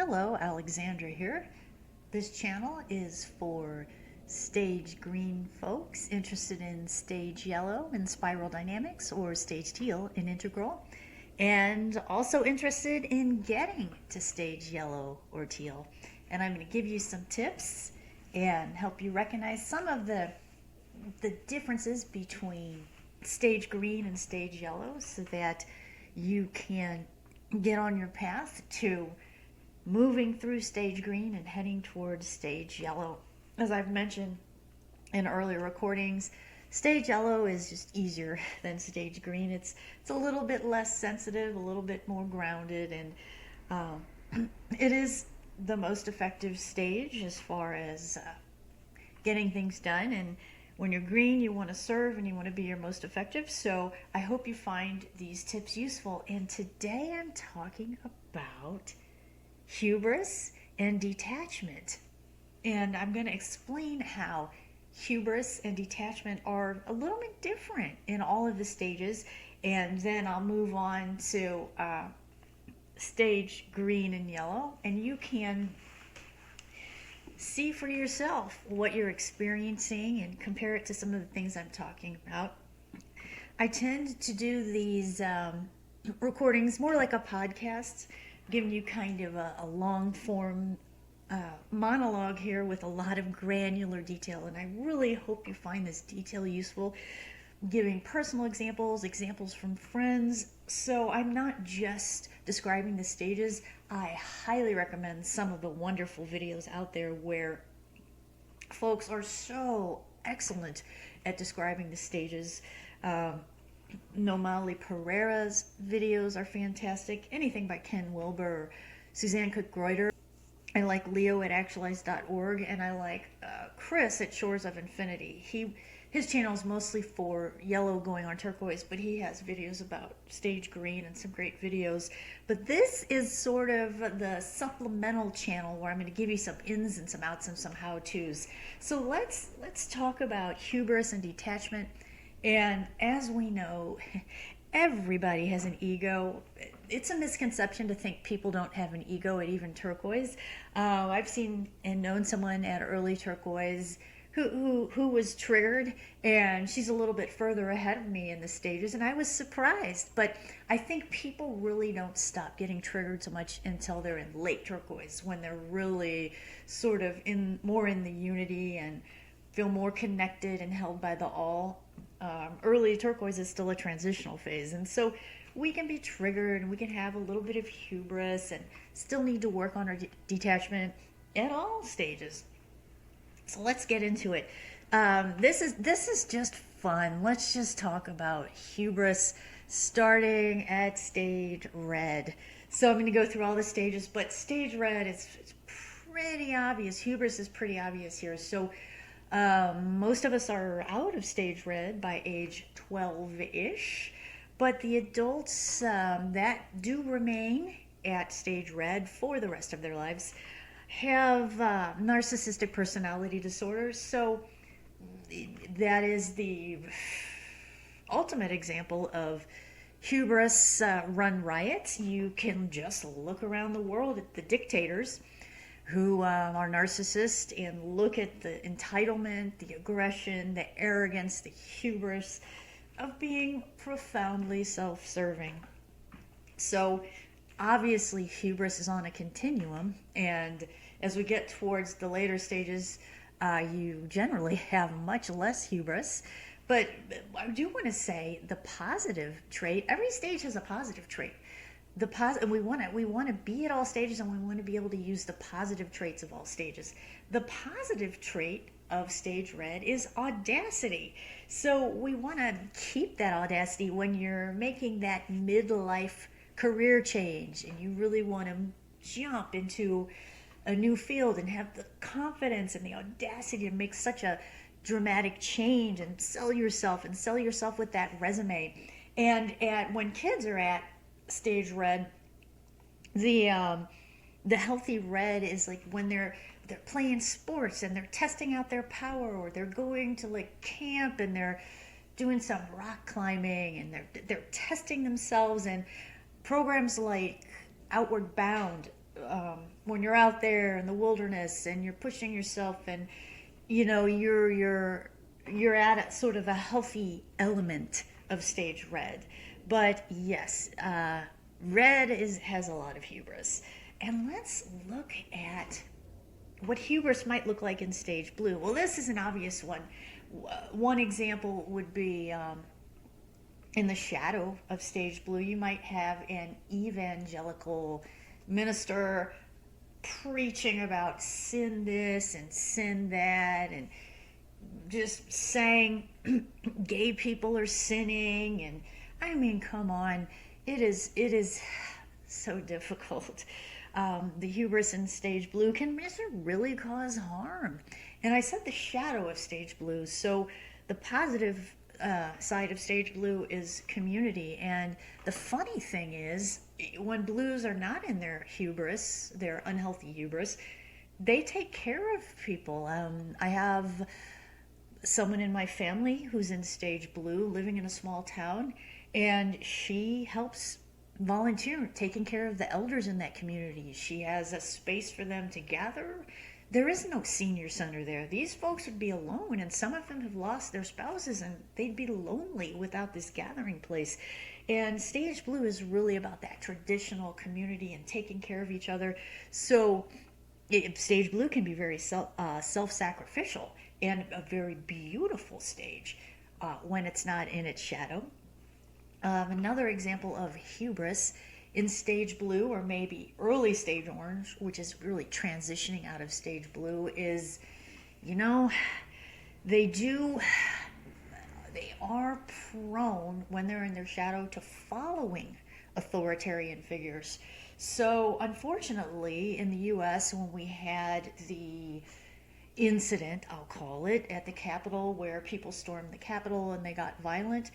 Hello, Alexandra here. This channel is for stage green folks interested in stage yellow in spiral dynamics or stage teal in integral, and also interested in getting to stage yellow or teal. And I'm going to give you some tips and help you recognize some of the differences between stage green and stage yellow so that you can get on your path to moving through stage green and heading towards stage yellow. As I've mentioned in earlier recordings, stage yellow is just easier than stage green. It's a little bit less sensitive, a little bit more grounded, and it is the most effective stage as far as getting things done. And when you're green, you want to serve and you want to be your most effective. So I hope you find these tips useful. And today I'm talking about hubris and detachment. And I'm going to explain how hubris and detachment are a little bit different in all of the stages. And then I'll move on to stage green and yellow. And you can see for yourself what you're experiencing and compare it to some of the things I'm talking about. I tend to do these recordings more like a podcast, giving you kind of a long form monologue here with a lot of granular detail, and I really hope you find this detail useful, giving personal examples from friends. So I'm not just describing the stages. I highly recommend some of the wonderful videos out there where folks are so excellent at describing the stages. Nomali Pereira's videos are fantastic. Anything by Ken Wilber or Suzanne Cook-greuter. I like Leo at actualize.org, and I like Chris at Shores of Infinity. His channel is mostly for yellow going on turquoise, but he has videos about stage green and some great videos. But this is sort of the supplemental channel where I'm going to give you some ins and some outs and some how-tos. So let's talk about hubris and detachment. And as we know, everybody has an ego. It's a misconception to think people don't have an ego at even turquoise. I've seen and known someone at early turquoise who was triggered, and she's a little bit further ahead of me in the stages, and I was surprised. But I think people really don't stop getting triggered so much until they're in late turquoise, when they're really sort of more in the unity and feel more connected and held by the all. Early turquoise is still a transitional phase, and so we can be triggered and we can have a little bit of hubris and still need to work on our detachment at all stages. So let's get into it. This is just fun. Let's just talk about hubris starting at stage red. So I'm going to go through all the stages, but stage red is pretty obvious. Hubris is pretty obvious here. So most of us are out of stage red by age 12-ish, but the adults that do remain at stage red for the rest of their lives have narcissistic personality disorders. So that is the ultimate example of hubris run riot. You can just look around the world at the dictators who are narcissists and look at the entitlement, the aggression, the arrogance, the hubris of being profoundly self-serving. So obviously hubris is on a continuum, and as we get towards the later stages, you generally have much less hubris. But I do want to say the positive trait, every stage has a positive trait. And we want to be at all stages, and we want to be able to use the positive traits of all stages. The positive trait of stage red is audacity. So we want to keep that audacity when you're making that midlife career change and you really want to jump into a new field and have the confidence and the audacity to make such a dramatic change and sell yourself with that resume. And when kids are at stage red, the healthy red is like when they're playing sports and they're testing out their power, or they're going to like camp and they're doing some rock climbing and they're testing themselves. And programs like Outward Bound when you're out there in the wilderness and you're pushing yourself, and you're at a sort of a healthy element of stage red. But yes, red has a lot of hubris. And let's look at what hubris might look like in stage blue. Well, this is an obvious one. One example would be in the shadow of stage blue, you might have an evangelical minister preaching about sin this and sin that, and just saying gay people are sinning. And I mean, come on, it is so difficult. The hubris in stage blue can really cause harm. And I said the shadow of stage blue. So the positive side of stage blue is community. And the funny thing is, when blues are not in their hubris, their unhealthy hubris, they take care of people. I have someone in my family who's in stage blue, living in a small town, and she helps volunteer taking care of the elders in that community. She has a space for them to gather. There is no senior center there. These folks would be alone, and some of them have lost their spouses, and they'd be lonely without this gathering place. And stage blue is really about that traditional community and taking care of each other. So stage blue can be very self-sacrificial, and a very beautiful stage when it's not in its shadow. Another example of hubris in stage blue, or maybe early stage orange, which is really transitioning out of stage blue, is, they are prone, when they're in their shadow, to following authoritarian figures. So unfortunately, in the US, when we had the incident, I'll call it, at the Capitol, where people stormed the Capitol and they got violent,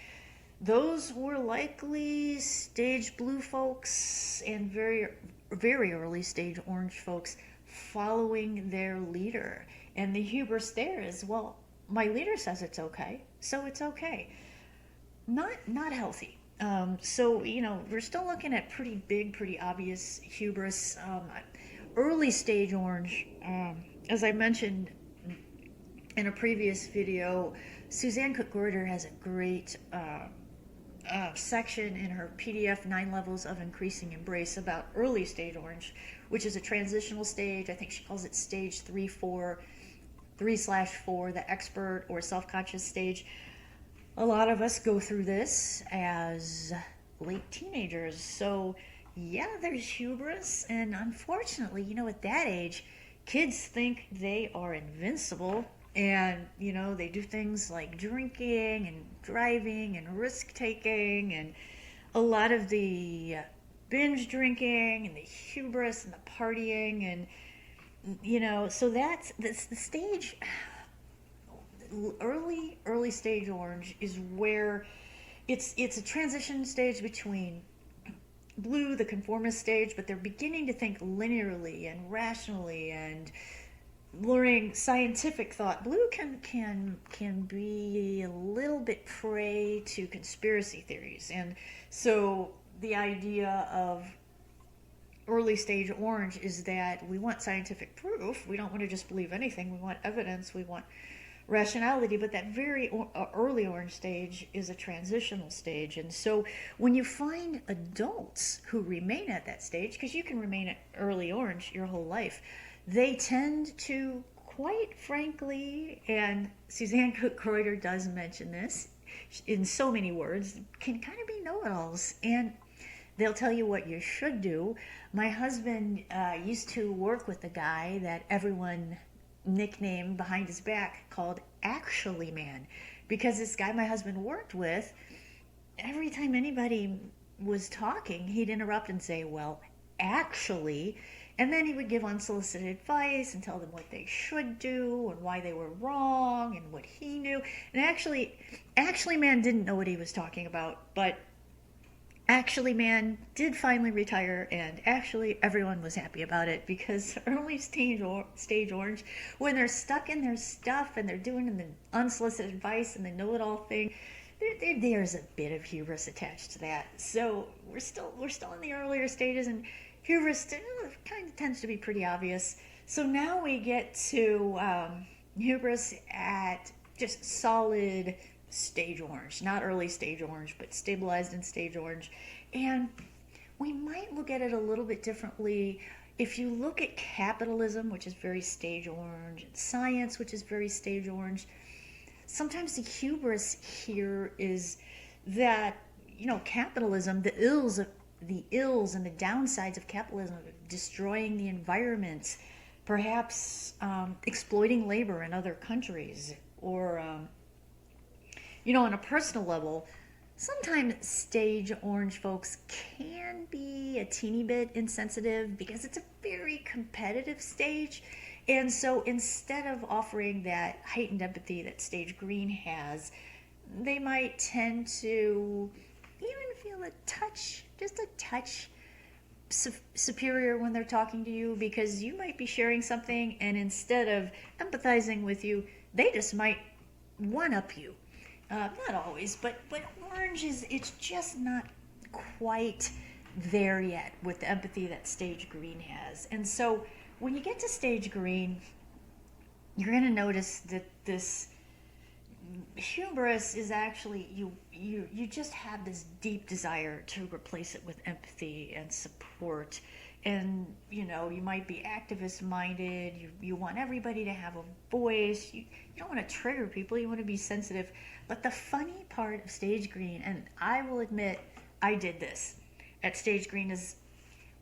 those were likely stage blue folks and very, very early stage orange folks following their leader. And the hubris there is, well, my leader says it's okay, so it's okay. Not healthy. So, we're still looking at pretty big, pretty obvious hubris. Early stage orange, as I mentioned in a previous video, Suzanne Cook-greuter has a great section in her PDF 9 Levels of Increasing Embrace about early stage orange, which is a transitional stage. I think she calls it stage 3/4, the expert or self-conscious stage. A lot of us go through this as late teenagers. So yeah, there's hubris, and unfortunately, at that age, kids think they are invincible. And, they do things like drinking and driving and risk-taking, and a lot of the binge drinking and the hubris and the partying. And, so that's the stage. Early stage orange is where it's a transition stage between blue, the conformist stage, but they're beginning to think linearly and rationally and learning scientific thought. Blue can be a little bit prey to conspiracy theories. And so the idea of early stage orange is that we want scientific proof. We don't want to just believe anything. We want evidence. We want rationality. But that very early orange stage is a transitional stage. And so when you find adults who remain at that stage, because you can remain at early orange your whole life, they tend to, quite frankly, and Suzanne Cook-greuter does mention this in so many words, can kind of be know-it-alls, and they'll tell you what you should do. My husband used to work with a guy that everyone nicknamed behind his back called Actually Man, because this guy my husband worked with, every time anybody was talking, he'd interrupt and say, well, actually. And then he would give unsolicited advice and tell them what they should do and why they were wrong and what he knew. And actually Man didn't know what he was talking about, but Actually Man did finally retire, and actually everyone was happy about it, because early stage orange, when they're stuck in their stuff and they're doing the unsolicited advice and the know-it-all thing, there's a bit of hubris attached to that. So we're still in the earlier stages, and Hubris kind of tends to be pretty obvious. So now we get to hubris at just solid stage orange, not early stage orange, but stabilized in stage orange. And we might look at it a little bit differently if you look at capitalism, which is very stage orange, and science, which is very stage orange. Sometimes the hubris here is that, capitalism, the ills and the downsides of capitalism, destroying the environment, perhaps exploiting labor in other countries, or on a personal level, sometimes stage orange folks can be a teeny bit insensitive because it's a very competitive stage. And so instead of offering that heightened empathy that stage green has, they might tend to even feel just a touch superior when they're talking to you, because you might be sharing something and instead of empathizing with you, they just might one-up you. Not always, but orange it's just not quite there yet with the empathy that stage green has. And so when you get to stage green, you're going to notice that this hubris is actually, you just have this deep desire to replace it with empathy and support. And you might be activist minded, you want everybody to have a voice, you don't want to trigger people, you want to be sensitive. But the funny part of stage green, and I will admit I did this at stage green, is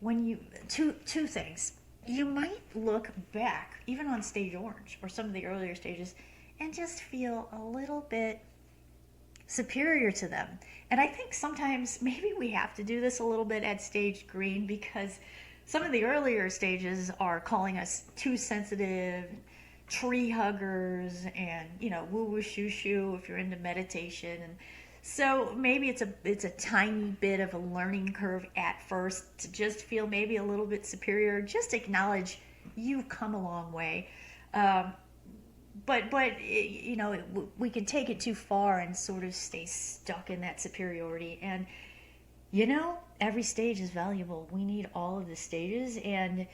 when you two things. You might look back even on stage orange or some of the earlier stages and just feel a little bit superior to them. And I think sometimes maybe we have to do this a little bit at stage green, because some of the earlier stages are calling us too sensitive, tree huggers, and woo woo shoo shoo if you're into meditation. And so maybe it's a tiny bit of a learning curve at first to just feel maybe a little bit superior. Just acknowledge you've come a long way. But we can take it too far and sort of stay stuck in that superiority. And every stage is valuable. We need all of the stages, and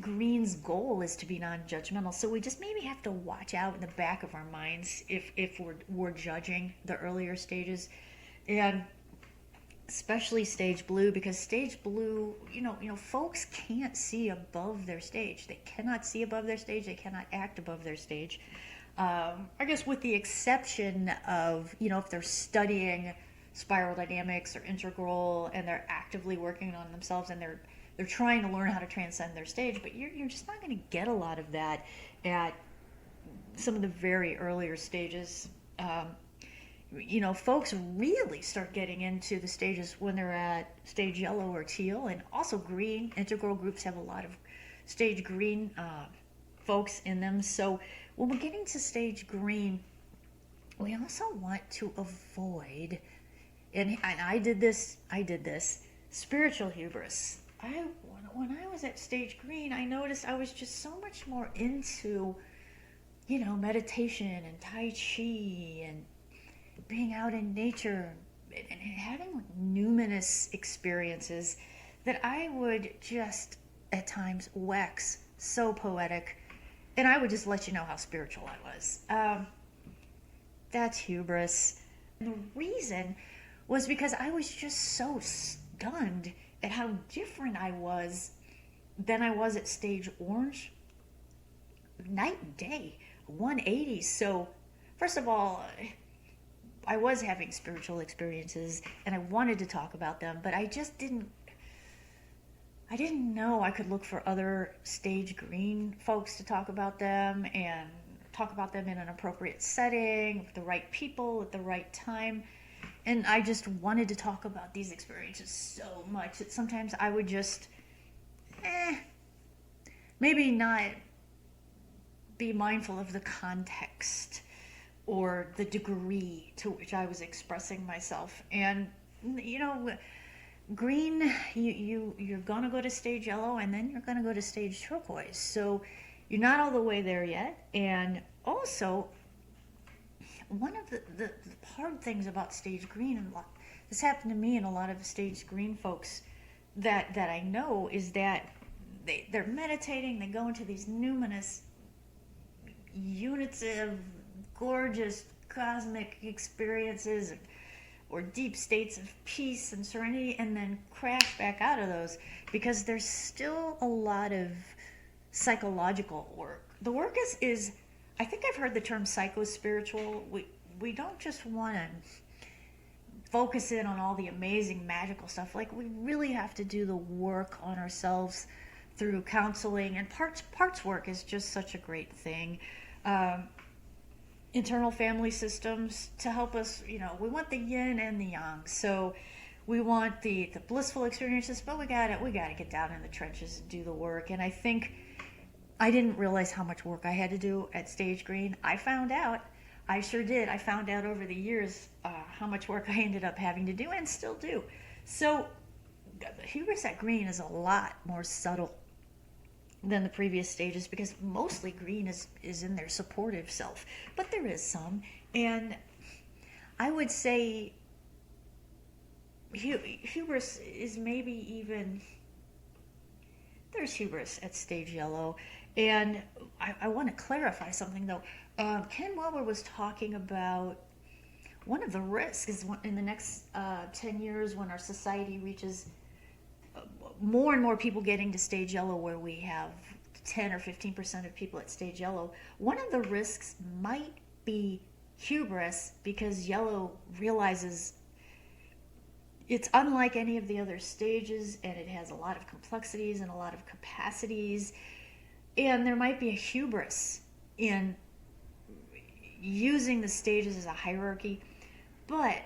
green's goal is to be non-judgmental. So we just maybe have to watch out in the back of our minds if we're judging the earlier stages, and especially stage blue, because stage blue, folks can't see above their stage. They cannot see above their stage. They cannot act above their stage. I guess with the exception of, if they're studying spiral dynamics or integral and they're actively working on themselves and they're trying to learn how to transcend their stage, but you're just not going to get a lot of that at some of the very earlier stages. Folks really start getting into the stages when they're at stage yellow or teal, and also green. Integral groups have a lot of stage green folks in them. So when we're getting to stage green, we also want to avoid, and I did this, spiritual hubris. When I was at stage green, I noticed I was just so much more into, meditation and Tai Chi and being out in nature and having numinous experiences that I would just at times wax so poetic, and I would just let you know how spiritual I was. That's hubris. And the reason was because I was just so stunned at how different I was than I was at stage orange. Night and day, 180. So first of all, I was having spiritual experiences and I wanted to talk about them, but I just didn't know I could look for other stage green folks to talk about them, and talk about them in an appropriate setting, with the right people, at the right time. And I just wanted to talk about these experiences so much that sometimes I would just, maybe not be mindful of the context or the degree to which I was expressing myself. And, green, you're going to go to stage yellow, and then you're going to go to stage turquoise. So you're not all the way there yet. And also, one of the hard things about stage green, and this happened to me and a lot of stage green folks that I know is that they're meditating, they go into these numinous units of gorgeous cosmic experiences or deep states of peace and serenity, and then crash back out of those, because there's still a lot of psychological work. The work is I think I've heard the term psycho-spiritual. We don't just want to focus in on all the amazing magical stuff. Like, we really have to do the work on ourselves through counseling, and parts work is just such a great thing. Internal family systems to help us, we want the yin and the yang. So we want the blissful experiences, but we gotta get down in the trenches and do the work. And I think I didn't realize how much work I had to do at Stage Green. I found out. I sure did. I found out over the years how much work I ended up having to do and still do. So Hubris at Green is a lot more subtle than the previous stages, because mostly Green is in their supportive self. But there is some. And I would say Hubris is maybe even... There's Hubris at Stage Yellow. And I want to clarify something, though. Ken Wilber was talking about one of the risks is in the next 10 years, when our society reaches more and more people getting to Stage Yellow, where we have 10 or 15% of people at Stage Yellow. One of the risks might be hubris, because Yellow realizes it's unlike any of the other stages, and it has a lot of complexities and a lot of capacities. And there might be a hubris in using the stages as a hierarchy, but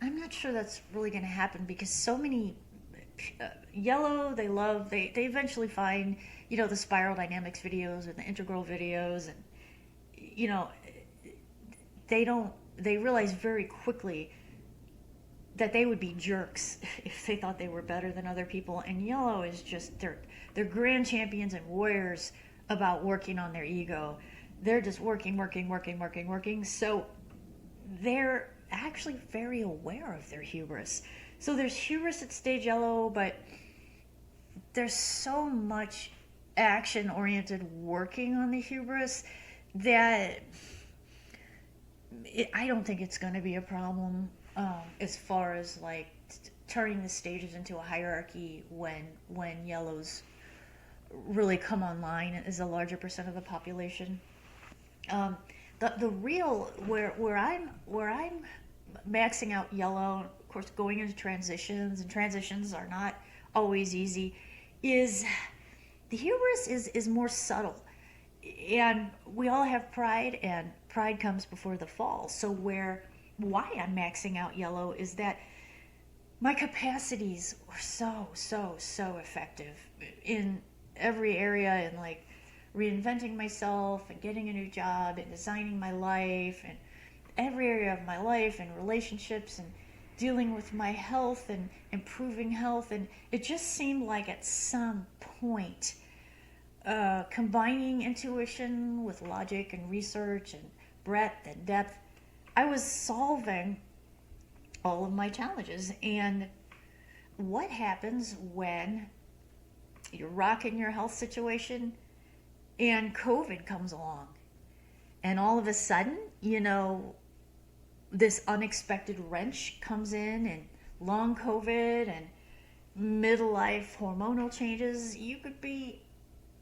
I'm not sure that's really going to happen, because so many Yellow, they eventually find, the spiral dynamics videos and the integral videos, and they realize very quickly that they would be jerks if they thought they were better than other people. And Yellow is just, they're grand champions and warriors about working on their ego. They're just working. So they're actually very aware of their hubris. So there's hubris at Stage Yellow, but there's so much action-oriented working on the hubris that I don't think it's going to be a problem as far as like turning the stages into a hierarchy when Yellows really come online as a larger percent of the population. The real where I'm maxing out Yellow, of course, going into transitions, and transitions are not always easy, is the hubris is more subtle. And we all have pride, and pride comes before the fall. So why I'm maxing out Yellow is that my capacities were so effective in every area, and like reinventing myself and getting a new job and designing my life and every area of my life, and relationships, and dealing with my health and improving health. And it just seemed like at some point, combining intuition with logic and research and breadth and depth, I was solving all of my challenges. And what happens when you're rocking your health situation and COVID comes along, and all of a sudden, this unexpected wrench comes in, and long COVID and midlife hormonal changes? You could be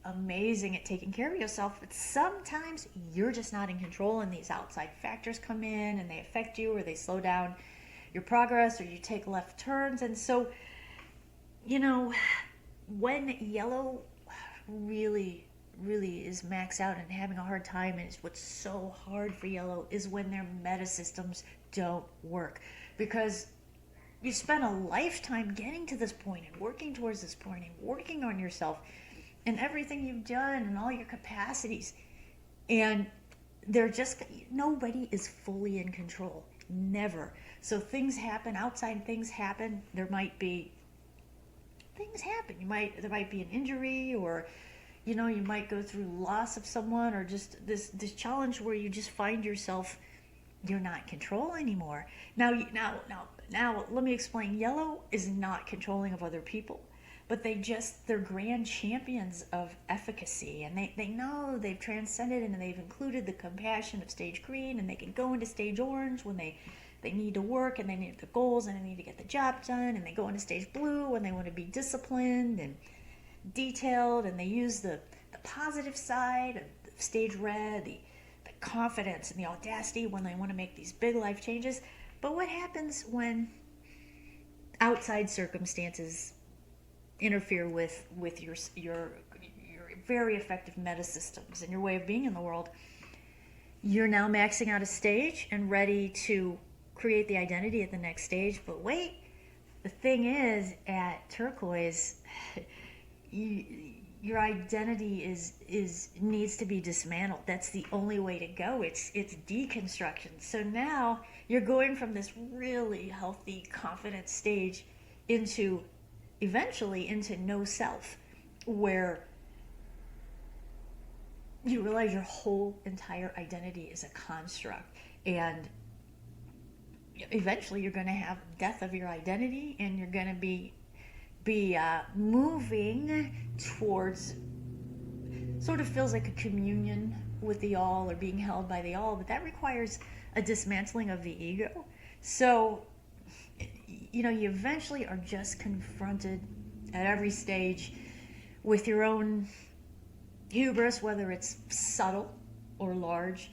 amazing at taking care of yourself, but sometimes you're just not in control, and these outside factors come in and they affect you, or they slow down your progress, or you take left turns. And so, when Yellow really is maxed out and having a hard time, and it's what's so hard for Yellow is when their meta systems don't work, because you spent a lifetime getting to this point and working towards this point and working on yourself and everything you've done and all your capacities, and nobody is fully in control, never. So things happen, outside things happen. Things happen. There might be an injury, or you might go through loss of someone, or just this challenge where you just find yourself you're not in control anymore. Now, let me explain. Yellow is not controlling of other people, but they're grand champions of efficacy, and they know they've transcended and they've included the compassion of stage green, and they can go into stage orange when they need to work and they need the goals and they need to get the job done, and they go into stage blue when they want to be disciplined and detailed, and they use the positive side of stage red, the confidence and the audacity when they want to make these big life changes. But what happens when outside circumstances interfere with your very effective meta systems and your way of being in the world? You're now maxing out a stage and ready to create the identity at the next stage. But wait, the thing is, at turquoise, your identity needs to be dismantled. That's the only way to go. It's deconstruction. So now you're going from this really healthy, confident stage eventually into no self, where you realize your whole entire identity is a construct, and eventually you're going to have death of your identity, and you're going to be moving towards, sort of feels like a communion with the all, or being held by the all, but that requires a dismantling of the ego. So you eventually are just confronted at every stage with your own hubris, whether it's subtle or large,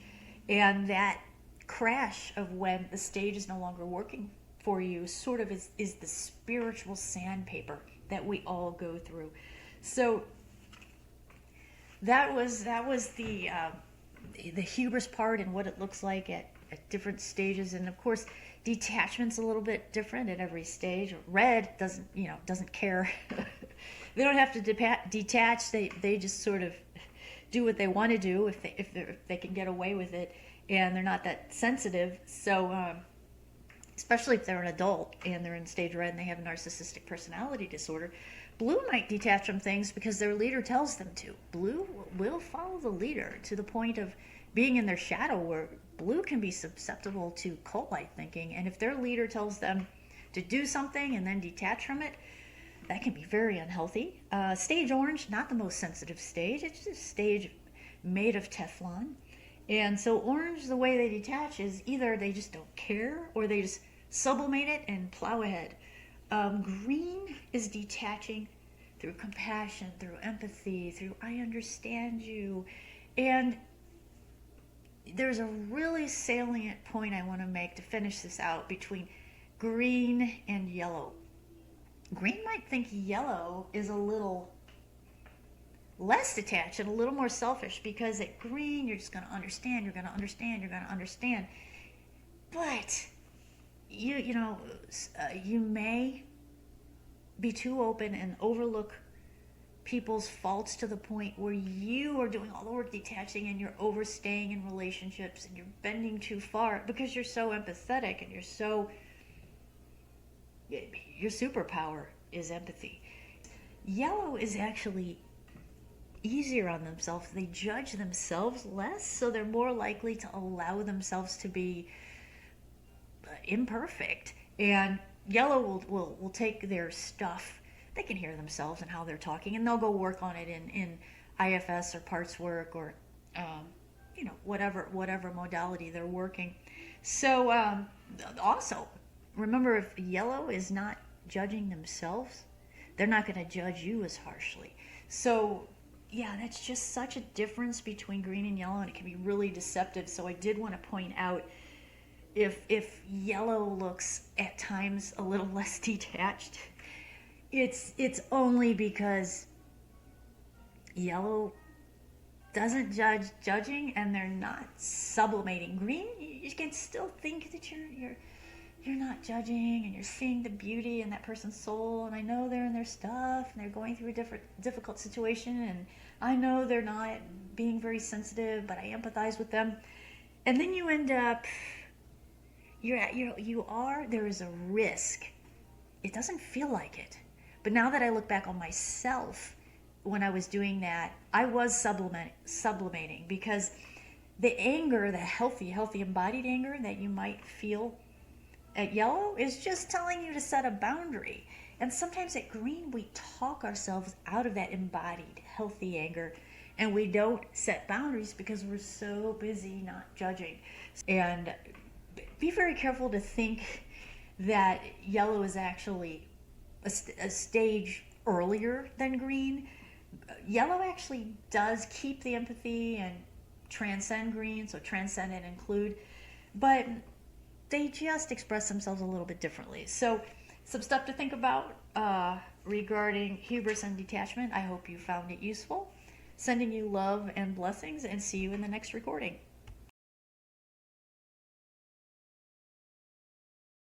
and that crash of when the stage is no longer working for you sort of is the spiritual sandpaper that we all go through. So that was the hubris part and what it looks like at different stages. And of course, detachment's a little bit different at every stage. Red doesn't care. They don't have to detach. They just sort of do what they want to do if they can get away with it, and they're not that sensitive. So especially if they're an adult and they're in stage red and they have a narcissistic personality disorder. Blue might detach from things because their leader tells them to. Blue will follow the leader to the point of being in their shadow, where blue can be susceptible to cult-like thinking. And if their leader tells them to do something and then detach from it, that can be very unhealthy. Stage orange, not the most sensitive stage. It's just a stage made of Teflon. And so orange, the way they detach is either they just don't care or they just sublimate it and plow ahead. Green is detaching through compassion, through empathy, through I understand you. And there's a really salient point I want to make to finish this out between green and yellow. Green might think yellow is a little less detached and a little more selfish, because at green you're just going to understand, you're going to understand, you're going to understand. But you may be too open and overlook people's faults to the point where you are doing all the work detaching and you're overstaying in relationships and you're bending too far because you're so empathetic and your superpower is empathy. Yellow is actually easier on themselves. They judge themselves less, so they're more likely to allow themselves to be imperfect. And yellow will take their stuff. They can hear themselves and how they're talking, and they'll go work on it in IFS or parts work or whatever modality they're working. So also remember, if yellow is not judging themselves, they're not going to judge you as harshly. So yeah, that's just such a difference between green and yellow, and it can be really deceptive. So I did want to point out, if yellow looks at times a little less detached, it's only because yellow doesn't judging, and they're not sublimating. Green, you can still think that you're not judging, and you're seeing the beauty in that person's soul, and I know they're in their stuff and they're going through a difficult situation, and I know they're not being very sensitive, but I empathize with them. And then you end up there is a risk. It doesn't feel like it, but now that I look back on myself when I was doing that, I was sublimating, because the anger, the healthy embodied anger that you might feel at yellow is just telling you to set a boundary. And sometimes at green, we talk ourselves out of that embodied, healthy anger, and we don't set boundaries because we're so busy not judging. And be very careful to think that yellow is actually a stage earlier than green. Yellow actually does keep the empathy and transcend green, so transcend and include, but they just express themselves a little bit differently. So some stuff to think about regarding hubris and detachment. I hope you found it useful. Sending you love and blessings, and see you in the next recording.